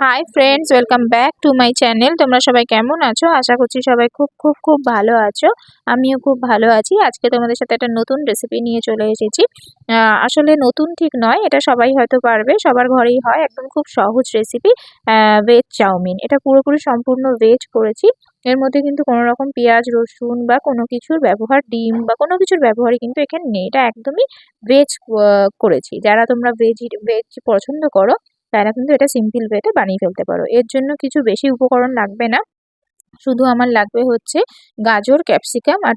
Hi friends, welcome back to my channel. তোমরা সবাই কেমন আছো? আশা করছি সবাই খুব খুব খুব ভালো আছো। আমিও খুব ভালো আছি। আজকে তোমাদের সাথে একটা নতুন রেসিপি নিয়ে চলে এসেছি। আসলে নতুন ঠিক নয়, এটা সবাই হয়তো পারবে, সবার ঘরেই হয়। একদম খুব সহজ রেসিপি, ভেজ চাউমিন। এটা পুরোপুরি সম্পূর্ণ ভেজ করেছি। এর মধ্যে কিন্তু কোনো রকম পেঁয়াজ রসুন বা কোনো কিছুর ব্যবহার, ডিম বা কোনো কিছুর ব্যবহারই কিন্তু এখানে নেই। এটা একদমই ভেজ করেছি। যারা তোমরা ভেজ পছন্দ করো তারা কিন্তু এটা সিম্পল ওয়েতে বানিয়ে ফেলতে পারো। এর জন্য কিছু বেশি উপকরণ লাগবে না। শুধু আমার লাগবে হচ্ছে গাজর, ক্যাপসিকাম আর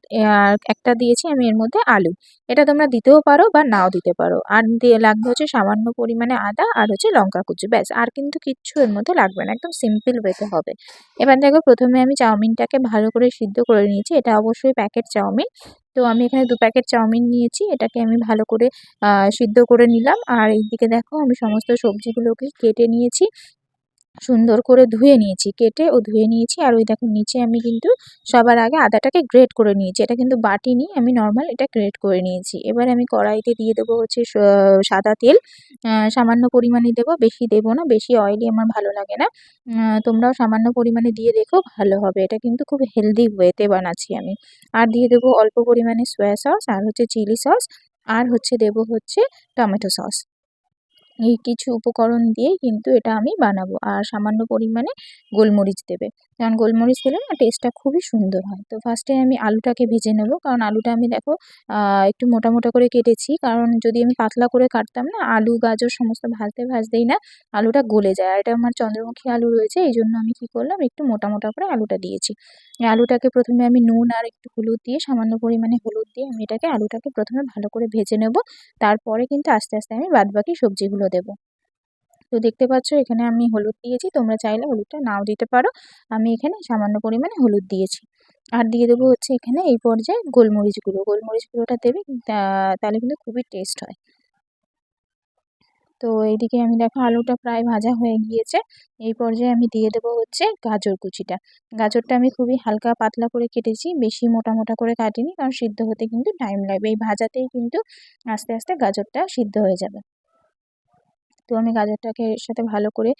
একটা দিয়েছি আমি এর মধ্যে আলু। এটা তোমরা দিতেও পারো বা নাও দিতে পারো। আর দিয়ে লাগবে হচ্ছে সামান্য পরিমাণে আদা আর হচ্ছে লঙ্কা কুচি, ব্যাস। আর কিন্তু কিচ্ছু এর মধ্যে লাগবে না, একদম সিম্পল ওয়েতে হবে। এবার দেখো, প্রথমে আমি চাউমিনটাকে ভালো করে সিদ্ধ করে নিয়েছি। এটা অবশ্যই প্যাকেট চাউমিন। তো আমি এখানে 2 প্যাকেট চাউমিন নিয়েছি। এটাকে আমি ভালো করে সিদ্ধ করে নিলাম। আর এইদিকে দেখো, আমি সমস্ত সবজিগুলোকে কেটে নিয়েছি, সুন্দর করে ধুয়ে নিয়েছি, কেটে ও ধুয়ে নিয়েছি। আর ওই দেখো, নিচে আমি কিন্তু সবার আগে আদাটাকে গ্রেট করে নিয়েছি। এটা কিন্তু বাটিনি, আমি নর্মাল এটা গ্রেট করে নিয়েছি। এবার আমি কড়াইতে দিয়ে দেবো হচ্ছে সাদা তেল। সামান্য পরিমাণে দেবো, বেশি দেবো না, বেশি অয়েলি আমার ভালো লাগে না। তোমরাও সামান্য পরিমাণে দিয়ে দেখো, ভালো হবে। এটা কিন্তু খুব হেলদি ওয়েতে বানাচ্ছি আমি। আর দিয়ে দেবো অল্প পরিমাণে সয়া সস আর হচ্ছে চিলি সস, আর হচ্ছে দেবো হচ্ছে টমেটো সস। এই কিছু উপকরণ দিয়েই কিন্তু এটা আমি বানাবো। আর সামান্য পরিমাণে গোলমরিচ দেবে, কারণ গোলমরিচ দিলে না টেস্টটা খুবই সুন্দর হয়। তো ফার্স্টে আমি আলুটাকে ভেজে নেব, কারণ আলুটা আমি দেখো একটু মোটা মোটা করে কেটেছি। কারণ যদি আমি পাতলা করে কাটতাম না, আলু গাজর সমস্ত ভাজতে ভাজতেই না আলুটা গলে যায়। আর এটা আমার চন্দ্রমুখী আলু রয়েছে, এই জন্য আমি কি করলাম, একটু মোটা মোটা করে আলুটা দিয়েছি। এই আলুটাকে প্রথমে আমি নুন আর একটু হলুদ দিয়ে, সামান্য পরিমাণে হলুদ দিয়ে আমি আলুটাকে প্রথমে ভালো করে ভেজে নেব। তারপরে কিন্তু আস্তে আস্তে আমি বাদবাকি সবজিগুলো দেবো। তো দেখতে পাচ্ছ এখানে আমি হলুদ দিয়েছি, তোমরা চাইলে হলুদটা নাও দিতে পারো। আমি এখানে সামান্য পরিমাণে হলুদ দিয়েছি। আর দিয়ে দেবো হচ্ছে এখানে এই পর্যায়ে গোলমরিচ গুঁড়ো। গোলমরিচ গুঁড়োটা দেবে, তাহলে কিন্তু খুবই টেস্ট হয়। তো এইদিকে আমি দেখো আলুটা প্রায় ভাজা হয়ে গিয়েছে। এই পর্যায়ে আমি দিয়ে দেবো হচ্ছে গাজর কুচিটা। গাজরটা আমি খুবই হালকা পাতলা করে কেটেছি, বেশি মোটা মোটা করে কাটিনি, কারণ সিদ্ধ হতে কিন্তু টাইম লাগবে। এই ভাজাতেই কিন্তু আস্তে আস্তে গাজরটা সিদ্ধ হয়ে যাবে। তো আমি গাজরটাকে এর সাথে ভালো করে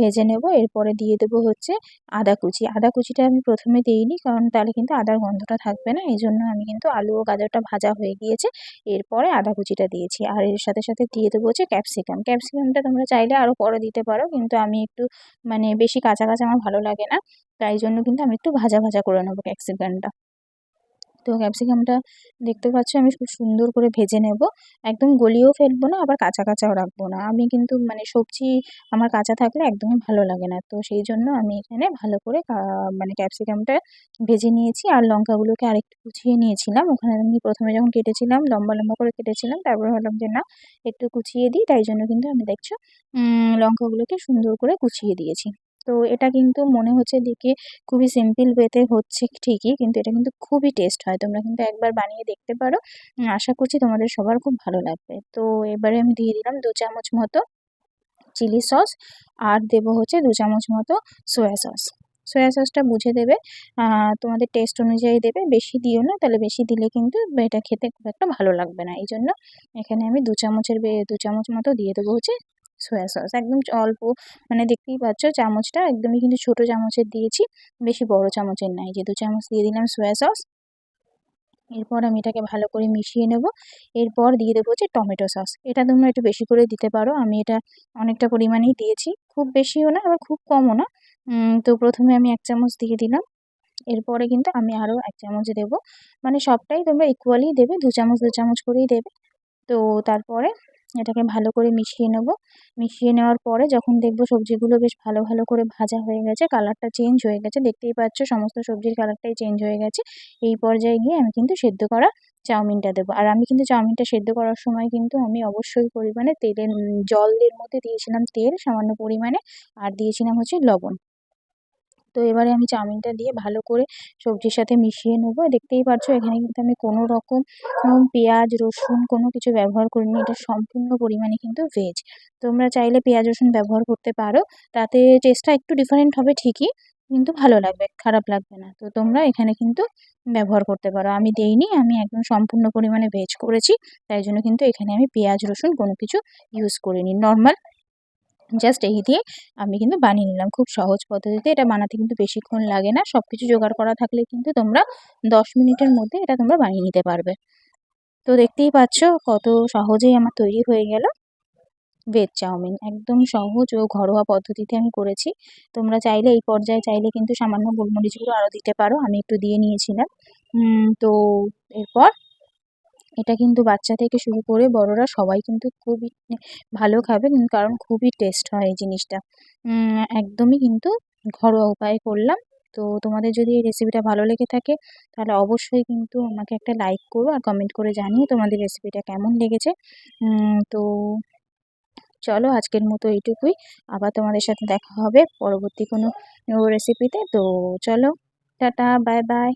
ভেজে নেব। এরপরে দিয়ে দেবো হচ্ছে আদা কুচি। আদা কুচিটা আমি প্রথমে দিইনি, কারণ তাহলে কিন্তু আদার গন্ধটা থাকবে না। এই জন্য আমি কিন্তু আলু ও গাজরটা ভাজা হয়ে গিয়েছে, এরপরে আদা কুচিটা দিয়েছি। আর এর সাথে সাথে দিয়ে দেবো হচ্ছে ক্যাপসিকাম। ক্যাপসিকামটা তোমরা চাইলে আরও পরে দিতে পারো, কিন্তু আমি একটু মানে বেশি কাঁচা কাঁচা আমার ভালো লাগে না, তাই জন্য কিন্তু আমি একটু ভাজা ভাজা করে নেবো ক্যাপসিকামটা। তো ক্যাপসিকামটা দেখতে পাচ্ছ আমি খুব সুন্দর করে ভেজে নেব। একদম গলিয়েও ফেলবো না, আবার কাঁচা কাঁচাও রাখবো না। আমি কিন্তু মানে সবজি আমার কাঁচা থাকলে একদমই ভালো লাগে না। তো সেই জন্য আমি এখানে ভালো করে মানে ক্যাপসিকামটা ভেজে নিয়েছি। আর লঙ্কাগুলোকে আরেকটু কুচিয়ে নিয়েছিলাম। ওখানে আমি প্রথমে যখন কেটেছিলাম লম্বা লম্বা করে কেটেছিলাম, তারপরে ভাবলাম যে না, একটু কুচিয়ে দিই, তাই জন্য কিন্তু আমি দেখছো লঙ্কাগুলোকে সুন্দর করে কুচিয়ে দিয়েছি। তো এটা কিন্তু মনে হচ্ছে দেখে খুবই সিম্পল ওয়েতে হচ্ছে ঠিকই, কিন্তু এটা কিন্তু খুবই টেস্ট হয়। তোমরা কিন্তু একবার বানিয়ে দেখতে পারো। আশা করছি তোমাদের সবার খুব ভালো লাগবে। তো এবারে আমি দিয়ে দিলাম 2 চামচ মতো চিলি সস, আর দেবো হচ্ছে 2 চামচ মতো সয়া সস। সয়া সসটা বুঝে দেবে, তোমাদের টেস্ট অনুযায়ী দেবে, বেশি দিও না, তাহলে বেশি দিলে কিন্তু এটা খেতে খুব একটা ভালো লাগবে না। এই জন্য এখানে আমি 2 চামচ মতো দিয়ে দেবো হচ্ছে সয়া সস। একদম অল্প, মানে দেখতেই পাচ্ছ চামচটা একদমই কিন্তু ছোট চামচের দিয়েছি, বেশি বড় চামচের নাই। যে 2 চামচ দিয়ে দিলাম সয়া সস। এরপর আমি এটাকে ভালো করে মিশিয়ে নেব। এরপর দিয়ে দেবো হচ্ছে টমেটো সস। এটা তোমরা একটু বেশি করে দিতে পারো, আমি এটা অনেকটা পরিমাণেই দিয়েছি, খুব বেশিও না আবার খুব কমও না। তো প্রথমে আমি 1 চামচ দিয়ে দিলাম। এরপরে কিন্তু আমি আরও 1 চামচ দেবো। মানে সবটাই তোমরা ইকুয়ালি দেবে, 2 চামচ 2 চামচ করেই দেবে। তো তারপরে এটাকে ভালো করে মিশিয়ে নেব। মিশিয়ে নেওয়ার পরে যখন দেখবো সবজিগুলো বেশ ভালো ভালো করে ভাজা হয়ে গেছে, কালারটা চেঞ্জ হয়ে গেছে, দেখতেই পাচ্ছ সমস্ত সবজির কালারটাই চেঞ্জ হয়ে গেছে, এই পর্যায়ে গিয়ে আমি কিন্তু সেদ্ধ করা চাউমিনটা দেবো। আর আমি কিন্তু চাউমিনটা সেদ্ধ করার সময় কিন্তু আমি অবশ্যই পরিমাণে তেলের জলের মধ্যে দিয়েছিলাম তেল সামান্য পরিমাণে, আর দিয়েছিলাম হচ্ছে লবণ। তো এবারে আমি চাউমিনটা দিয়ে ভালো করে সবজির সাথে মিশিয়ে নেবো। দেখতেই পাচ্ছ এখানে কিন্তু আমি কোনো রকম পেঁয়াজ রসুন কোনো কিছু ব্যবহার করিনি, এটা সম্পূর্ণ পরিমাণে কিন্তু ভেজ। তোমরা চাইলে পেঁয়াজ রসুন ব্যবহার করতে পারো, তাতে টেস্টটা একটু ডিফারেন্ট হবে ঠিকই, কিন্তু ভালো লাগবে, খারাপ লাগবে না। তো তোমরা এখানে কিন্তু ব্যবহার করতে পারো, আমি দেইনি, আমি একদম সম্পূর্ণ পরিমাণে ভেজ করেছি, তাই জন্য কিন্তু এখানে আমি পেঁয়াজ রসুন কোনো কিছু ইউজ করিনি, নর্মাল জাস্ট এই দিয়ে আমি কিন্তু বানিয়ে নিলাম। খুব সহজ পদ্ধতিতে এটা বানাতে কিন্তু বেশিক্ষণ লাগে না। সবকিছু জোগাড় করা থাকলে কিন্তু তোমরা 10 মিনিটের মধ্যে এটা তোমরা বানিয়ে নিতে পারবে। তো দেখতেই পাচ্ছ কত সহজেই আমার তৈরি হয়ে গেল ভেজ চাউমিন। একদম সহজ ও ঘরোয়া পদ্ধতিতে আমি করেছি। তোমরা চাইলে এই পর্যায়ে চাইলে কিন্তু সামান্য গোলমরিচ গুঁড়ো আরও দিতে পারো। আমি একটু দিয়ে নিয়েছিলাম। তো এরপর এটা কিন্তু বাচ্চা থেকে শুরু করে বড়রা সবাই কিন্তু খুবই ভালো খাবে, কারণ খুবই টেস্ট হয় এই জিনিসটা। একদমই কিন্তু ঘরোয়া উপায়ে করলাম। তো তোমাদের যদি এই রেসিপিটা ভালো লেগে থাকে তাহলে অবশ্যই কিন্তু আমাকে একটা লাইক করো আর কমেন্ট করে জানিও তোমাদের রেসিপিটা কেমন লেগেছে। তো চলো আজকের মতো এইটুকুই। আবার তোমাদের সাথে দেখা হবে পরবর্তী কোনো রেসিপিতে। তো চলো, টাটা, বাই বাই।